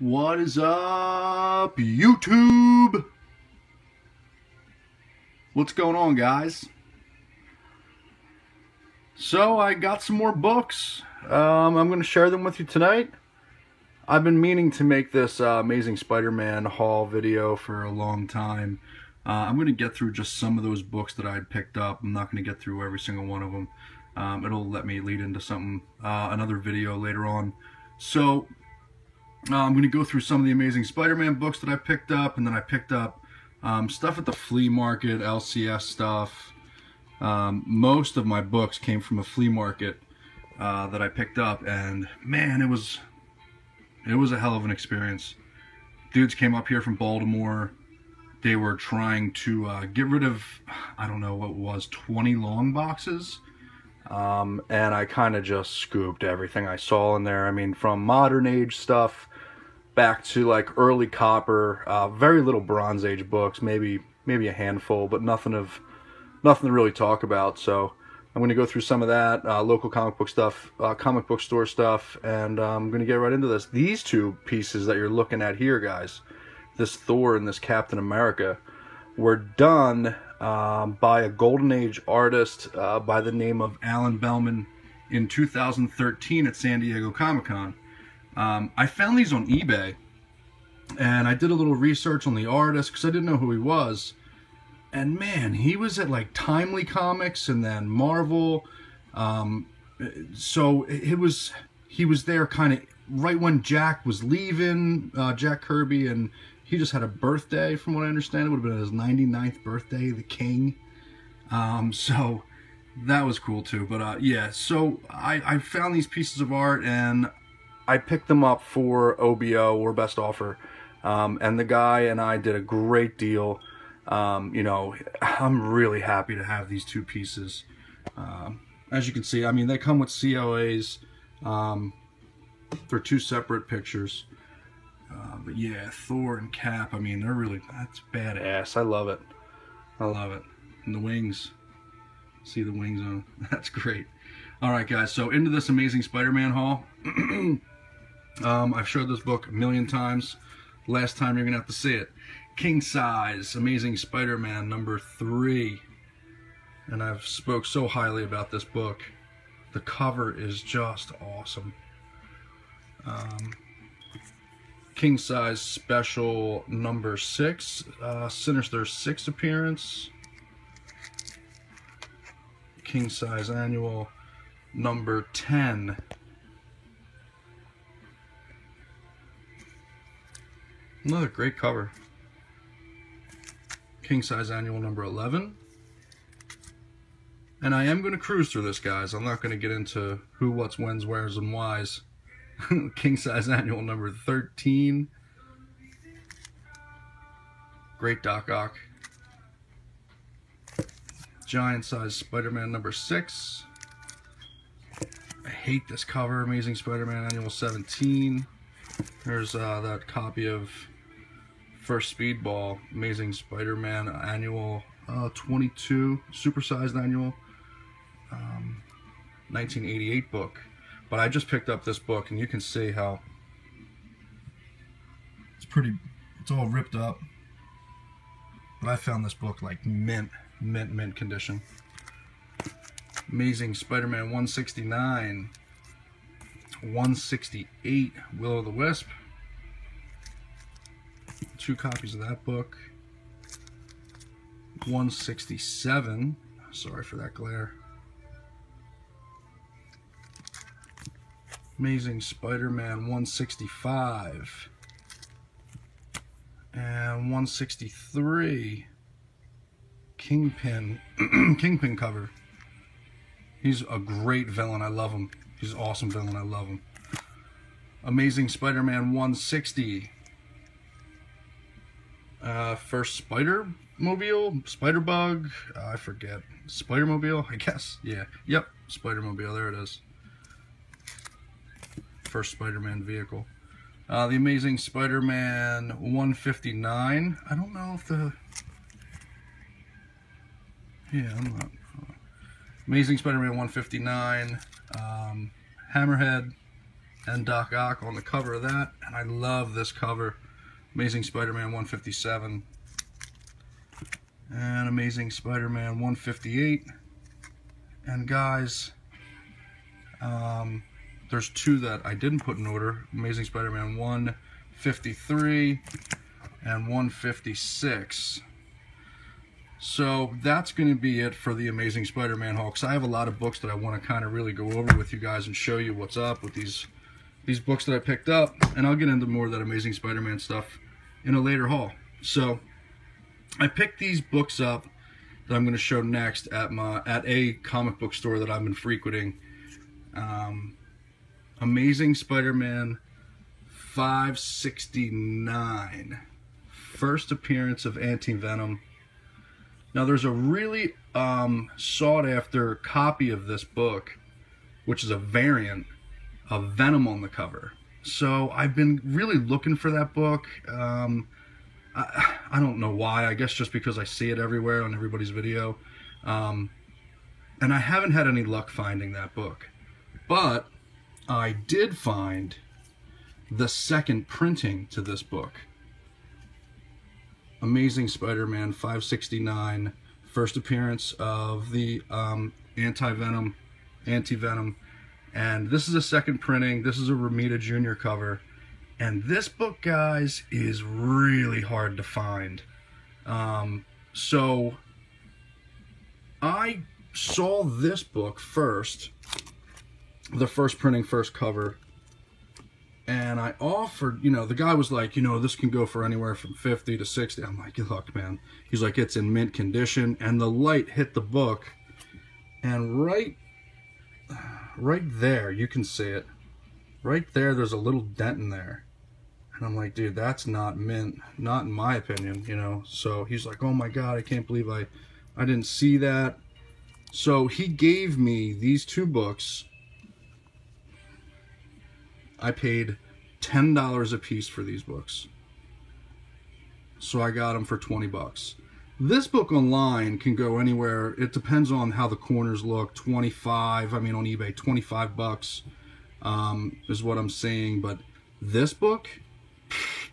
What is up, YouTube? What's going on, guys? So I got some more books. I'm going to share them with you tonight. I've been meaning to make this Amazing Spider-Man haul video for a long time. I'm going to get through just some of those books that I picked up. I'm not going to get through every single one of them. It'll let me lead into something, another video later on. So I'm going to go through some of the Amazing Spider-Man books that I picked up, and then I picked up stuff at the flea market, LCS stuff. Most of my books came from a flea market that I picked up, and man, it was a hell of an experience. Dudes came up here from Baltimore. They were trying to get rid of, I don't know what it was, 20 long boxes. And I kind of just scooped everything I saw in there. I mean, from modern age stuff back to like early copper, very little Bronze Age books, maybe a handful, but nothing to really talk about. So I'm going to go through some of that, local comic book stuff, comic book store stuff, and I'm going to get right into this. These two pieces that you're looking at here, guys, this Thor and this Captain America, were done by a Golden Age artist by the name of Alan Bellman in 2013 at San Diego Comic-Con. I found these on eBay, and I did a little research on the artist because I didn't know who he was. And man, he was at like Timely Comics and then Marvel. So he was there kind of right when Jack was leaving, Jack Kirby, and he just had a birthday, from what I understand. It would have been his 99th birthday, the King. So that was cool too. But yeah, so I found these pieces of art and I picked them up for OBO, or best offer. And the guy and I did a great deal. You know, I'm really happy to have these two pieces. As you can see, I mean, they come with COAs. They're two separate pictures. But yeah, Thor and Cap, I mean, that's badass. I love it. I love it. And the wings. See the wings on it? That's great. Alright, guys, so into this Amazing Spider-Man haul. I've showed this book a million times. Last time you're going to have to see it. King Size Amazing Spider-Man number 3. And I've spoke so highly about this book. The cover is just awesome. King Size Special number 6. Sinister 6 appearance. King Size Annual number 10. Another great cover. King Size Annual number 11. And I am going to cruise through this, guys. I'm not going to get into who, what's, when's, where's, and why's. King Size Annual number 13. Great Doc Ock. Giant Size Spider-Man number 6. I hate this cover. Amazing Spider-Man Annual 17. There's that copy of First Speedball, Amazing Spider-Man Annual 22, supersized annual, 1988 book. But I just picked up this book, and you can see how it's all ripped up. But I found this book like mint condition. Amazing Spider-Man 169, 168, Will-O-the-Wisp. 2 copies of that book. 167. Sorry for that glare. Amazing Spider-Man 165. And 163. Kingpin. Kingpin cover. He's a great villain. I love him. He's an awesome villain. I love him. Amazing Spider-Man 160. First Spider-Mobile? Spider-Bug? I forget. Spider-Mobile? I guess. Yeah. Yep. Spider-Mobile. There it is. First Spider-Man vehicle. The Amazing Spider-Man 159. I don't know if the... Yeah, I'm not... Amazing Spider-Man 159. Hammerhead. and Doc Ock on the cover of that, and I love this cover. Amazing Spider-Man 157 and Amazing Spider-Man 158. And guys, there's two that I didn't put in order. Amazing Spider-Man 153 and 156. So that's going to be it for the Amazing Spider-Man haul, because I have a lot of books that I want to kind of really go over with you guys and show you what's up with these books that I picked up, and I'll get into more of that Amazing Spider-Man stuff in a later haul. So I picked these books up that I'm going to show next at a comic book store that I've been frequenting. Amazing Spider-Man 569, first appearance of Anti-Venom. Now there's a really sought after copy of this book, which is a variant of Venom on the cover. So I've been really looking for that book. I don't know why. I guess just because I see it everywhere on everybody's video. And I haven't had any luck finding that book. But I did find the second printing to this book. Amazing Spider-Man 569, first appearance of the Anti-Venom, and this is a second printing. This is a Romita Jr. cover, and this book, guys, is really hard to find. So I saw this book first, the first printing, first cover, and I offered, the guy was like, this can go for anywhere from 50 to 60. I'm like, look, man. He's like, it's in mint condition. And the light hit the book. And right there, you can see it. Right there, there's a little dent in there. And I'm like, dude, that's not mint. Not in my opinion, So he's like, oh my God, I can't believe I didn't see that. So he gave me these two books. I paid $10 a piece for these books. So I got them for 20 bucks. This book online can go anywhere. It depends on how the corners look. 25, on eBay, 25 bucks is what I'm saying. But this book,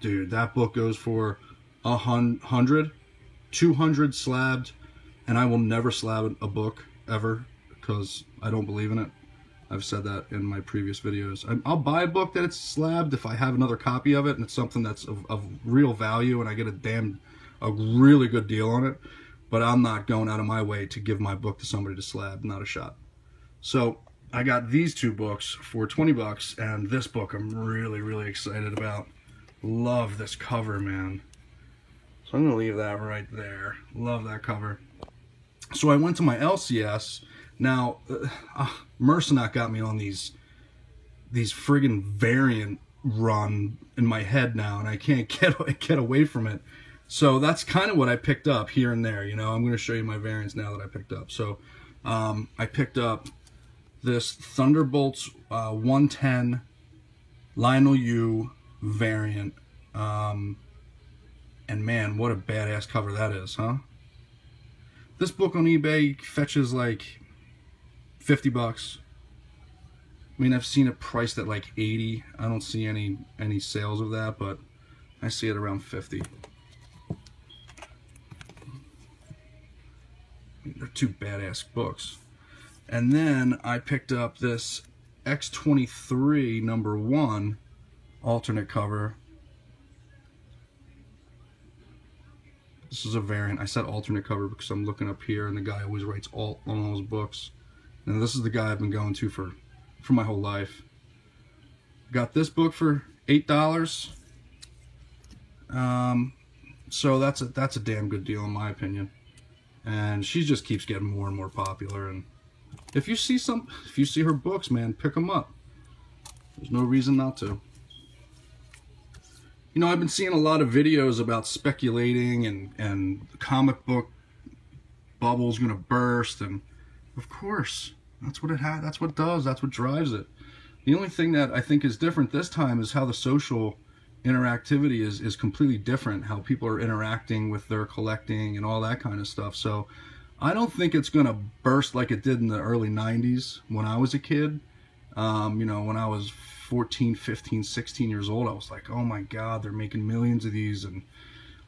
dude, that book goes for 100, 200 slabbed. And I will never slab a book ever because I don't believe in it. I've said that in my previous videos. I'll buy a book that it's slabbed if I have another copy of it and it's something that's of real value and I get a really good deal on it. But I'm not going out of my way to give my book to somebody to slab. Not a shot. So I got these two books for 20 bucks, and this book I'm really, really excited about. Love this cover, man. So I'm going to leave that right there. Love that cover. So I went to my LCS. Now, Mercenot got me on these friggin' variant run in my head now, and I can't get away from it. So that's kind of what I picked up here and there. I'm going to show you my variants now that I picked up. So I picked up this Thunderbolts 110 Lionel Yu variant. And man, what a badass cover that is, huh? This book on eBay fetches like 50 bucks. I've seen it priced at like 80. I don't see any sales of that, but I see it around 50. They're two badass books. And then I picked up this X-23 #1 alternate cover. This is a variant. I said alternate cover because I'm looking up here and the guy always writes alt on all his books. And this is the guy I've been going to for my whole life. Got this book for $8. So that's a damn good deal in my opinion. And she just keeps getting more and more popular. And if you see her books, man, pick them up. There's no reason not to. I've been seeing a lot of videos about speculating and the comic book bubble's gonna burst, and of course, that's what it has. That's what it does. That's what drives it. The only thing that I think is different this time is how the social interactivity is completely different. How people are interacting with their collecting and all that kind of stuff. So I don't think it's gonna burst like it did in the early 90s when I was a kid. You know, when I was 14, 15, 16 years old, I was like, oh my God, they're making millions of these. And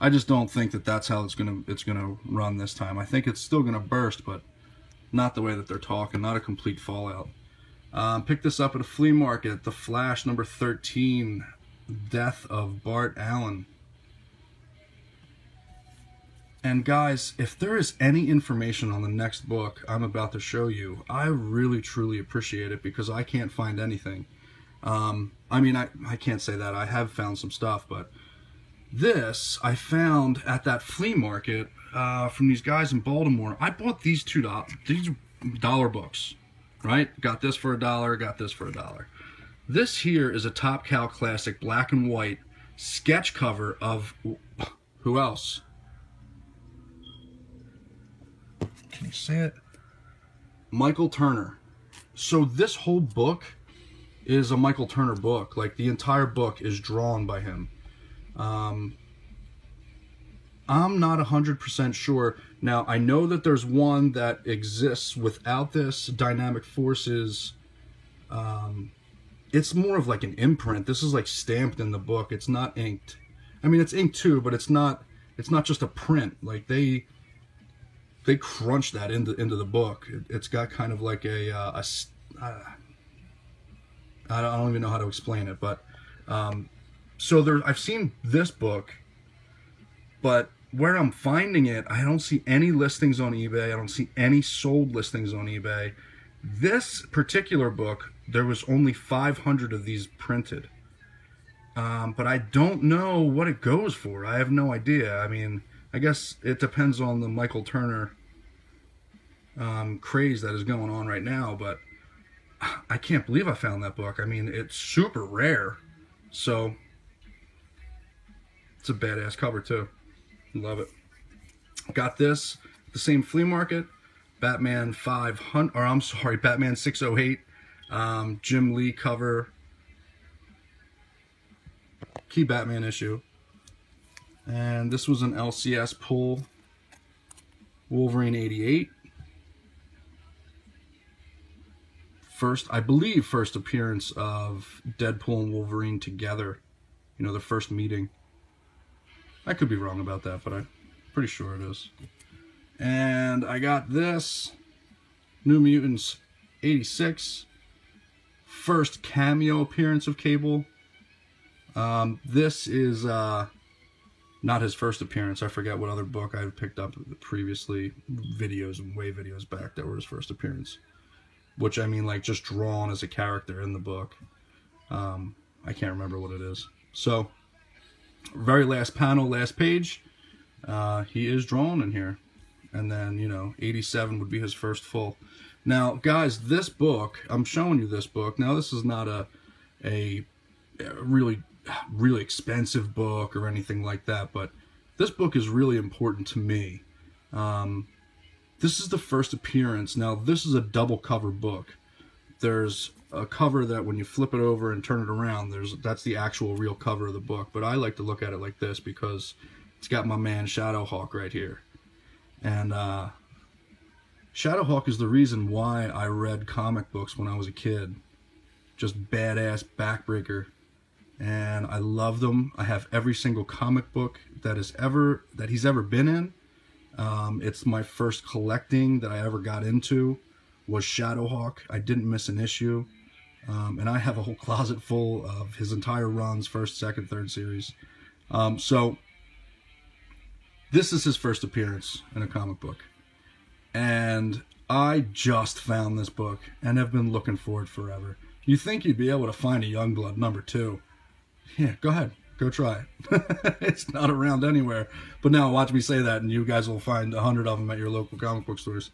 I just don't think that that's how it's gonna run this time. I think it's still gonna burst, but not the way that they're talking, not a complete fallout. Picked this up at a flea market, The Flash number 13, Death of Bart Allen. And guys, if there is any information on the next book I'm about to show you, I really truly appreciate it, because I can't find anything. I mean, I can't say that. I have found some stuff, but this I found at that flea market from these guys in Baltimore. I bought these $2 books, right? Got this for $1, got this for $1. This here is a Top Cow Classic black and white sketch cover of, who else? Can you say it? Michael Turner. So this whole book is a Michael Turner book. Like, the entire book is drawn by him. I'm not 100% sure. Now, I know that there's one that exists without this, Dynamic Forces. It's more of like an imprint. This is like stamped in the book. It's not inked. I mean, it's inked too, but it's not just a print. Like, they crunch that into the book. It's got kind of like I don't even know how to explain it, but so I've seen this book, but where I'm finding it, I don't see any listings on eBay. I don't see any sold listings on eBay. This particular book, there was only 500 of these printed, but I don't know what it goes for. I have no idea. I mean, I guess it depends on the Michael Turner craze that is going on right now, but I can't believe I found that book. I mean, it's super rare, so it's a badass cover too. Love it. Got this at the same flea market, Batman 500, or I'm sorry, Batman 608, Jim Lee cover, key Batman issue. And this was an LCS pull, Wolverine 88. I believe first appearance of Deadpool and Wolverine together. You know, the first meeting. I could be wrong about that, but I'm pretty sure it is. And I got this, New Mutants 86. First cameo appearance of Cable. This is not his first appearance. I forget what other book I picked up previously, videos and way videos back that were his first appearance. Which, I mean, like, just drawn as a character in the book. I can't remember what it is. So, very last panel, last page, he is drawn in here. And then, you know, 87 would be his first full. Now, guys, this book, I'm showing you this book. Now, this is not a really, really expensive book or anything like that, but this book is really important to me. This is the first appearance. Now, this is a double cover book. There's a cover that when you flip it over and turn it around, that's the actual real cover of the book. But I like to look at it like this because it's got my man Shadowhawk right here. And Shadowhawk is the reason why I read comic books when I was a kid. Just badass backbreaker. And I love them. I have every single comic book that he's ever been in. It's my first collecting that I ever got into was Shadowhawk. I didn't miss an issue. And I have a whole closet full of his entire runs, first, second, third series. So this is his first appearance in a comic book. And I just found this book and have been looking for it forever. You think you'd be able to find a Youngblood #2. Yeah, go ahead. Go try it. It's not around anywhere. But now watch me say that and you guys will find 100 of them at your local comic book stores.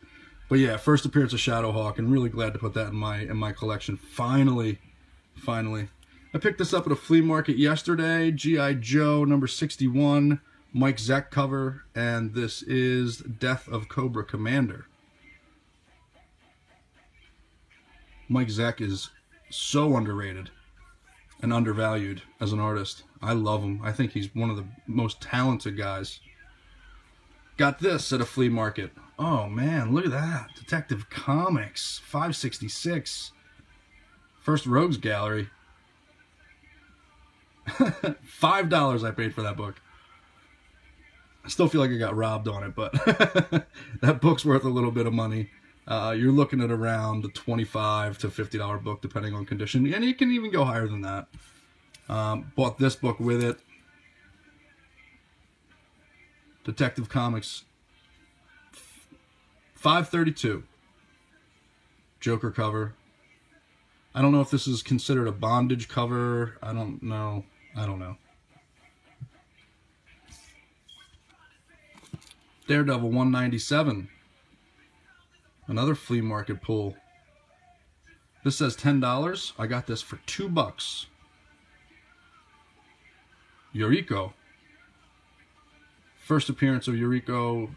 But yeah, first appearance of Shadowhawk, and really glad to put that in my collection. Finally. I picked this up at a flea market yesterday. G.I. Joe #61, Mike Zeck cover, and this is Death of Cobra Commander. Mike Zeck is so underrated and undervalued as an artist. I love him. I think he's one of the most talented guys. Got this at a flea market. Oh man, look at that. Detective Comics, 566. First Rogues Gallery. $5 I paid for that book. I still feel like I got robbed on it, but that book's worth a little bit of money. You're looking at around a $25 to $50 book, depending on condition, and it can even go higher than that. Bought this book with it. Detective Comics, $5.32. Joker cover. I don't know if this is considered a bondage cover. I don't know. Daredevil, $197. Another flea market pull. This says $10. I got this for $2. Yuriko. First appearance of Yuriko.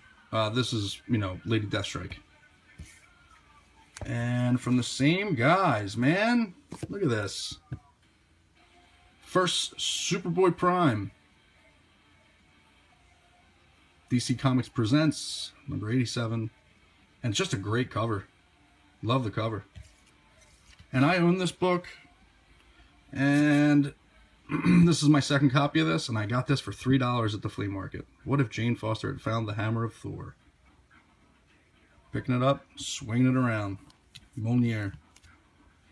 This is, Lady Deathstrike. And from the same guys, man. Look at this. First Superboy Prime. DC Comics Presents, number 87. And it's just a great cover. Love the cover. And I own this book. And this is my second copy of this. And I got this for $3 at the flea market. What if Jane Foster had found the Hammer of Thor? Picking it up, swinging it around. Mjolnir.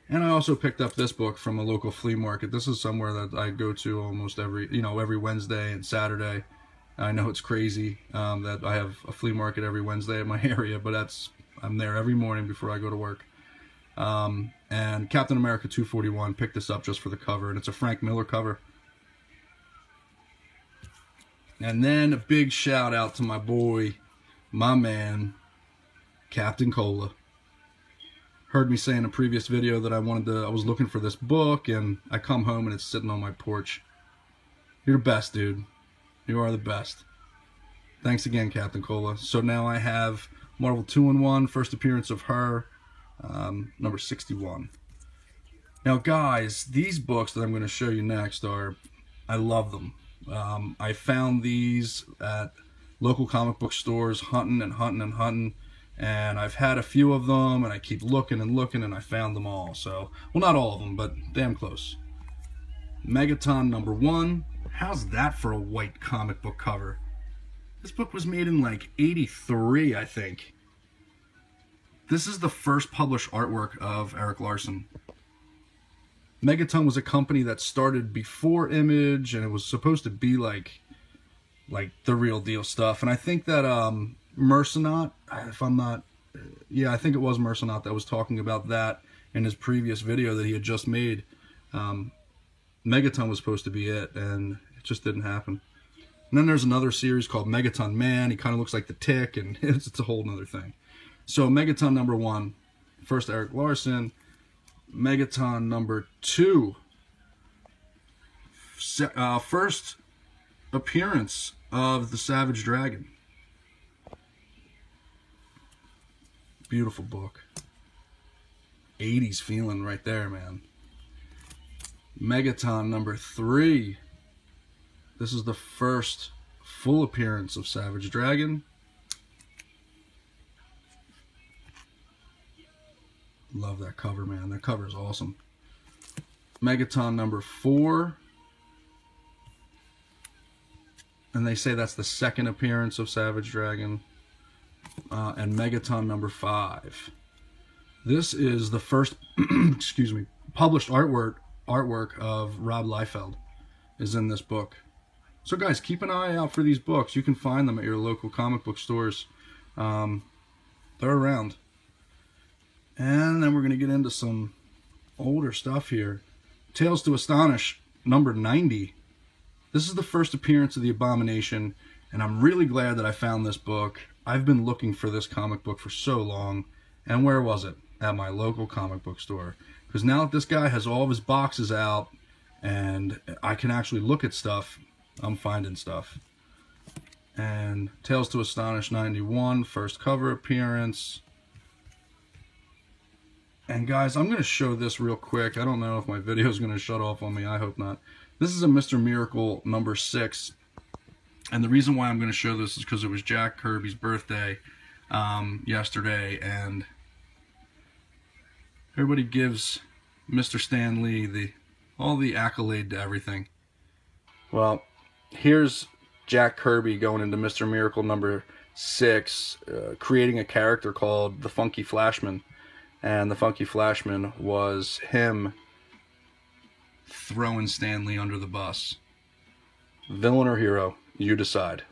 And I also picked up this book from a local flea market. This is somewhere that I go to almost every Wednesday and Saturday. I know it's crazy that I have a flea market every Wednesday in my area, but I'm there every morning before I go to work. And Captain America 241, picked this up just for the cover, and it's a Frank Miller cover. And then a big shout out to my boy, my man, Captain Cola. Heard me say in a previous video that I was looking for this book, and I come home and it's sitting on my porch. You're the best, dude. You are the best. Thanks again, Captain Cola. So now I have Marvel 2-in-1, first appearance of her, number 61. Now, guys, these books that I'm going to show you next I love them. I found these at local comic book stores, hunting, and I've had a few of them, and I keep looking, and I found them all. So, well, not all of them, but damn close. Megaton number 1. How's that for a white comic book cover? This book was made in like 83, I think. This is the first published artwork of Erik Larsen. Megaton was a company that started before Image, and it was supposed to be like the real deal stuff. And I think that Mercenaut, if I'm not, I think it was Mercenaut that was talking about that in his previous video that he had just made. Megaton was supposed to be it, and it just didn't happen. And then there's another series called Megaton Man. He kind of looks like the Tick, and it's a whole nother thing. So Megaton number 1, first Erik Larsen. Megaton number 2, first appearance of the Savage Dragon. Beautiful book. 80s feeling right there, man. Megaton number 3. This is the first full appearance of Savage Dragon. Love that cover, man. That cover is awesome. Megaton number 4. And they say that's the second appearance of Savage Dragon. And Megaton number 5. This is the first, excuse me, published artwork of Rob Liefeld is in this book. So guys, keep an eye out for these books. You can find them at your local comic book stores. They're around. And then we're going to get into some older stuff here. Tales to Astonish, number 90. This is the first appearance of the Abomination, and I'm really glad that I found this book. I've been looking for this comic book for so long, and where was it? At my local comic book store. Because now that this guy has all of his boxes out, and I can actually look at stuff, I'm finding stuff. And Tales to Astonish 91, first cover appearance. And guys, I'm going to show this real quick. I don't know if my video is going to shut off on me. I hope not. This is a Mr. Miracle number 6. And the reason why I'm going to show this is because it was Jack Kirby's birthday yesterday. And everybody gives Mr. Stan Lee, all the accolade to everything. Well, here's Jack Kirby going into Mr. Miracle number 6, creating a character called the Funky Flashman. And the Funky Flashman was him throwing Stan Lee under the bus. Villain or hero, you decide.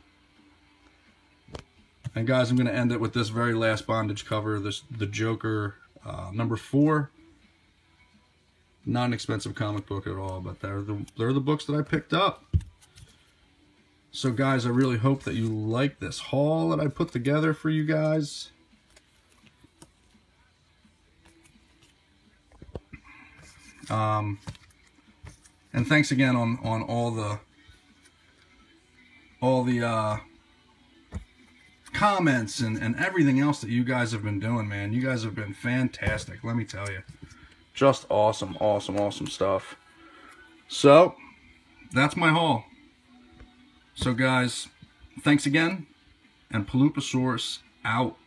And guys, I'm going to end it with this very last bondage cover, the Joker number 4. Not an expensive comic book at all, but they're the books that I picked up. So guys, I really hope that you like this haul that I put together for you guys. And thanks again on all the comments and everything else that you guys have been doing, man. You guys have been fantastic, let me tell you. Just awesome, awesome, awesome stuff. So, that's my haul. So guys, thanks again, and Paloopasaurus out.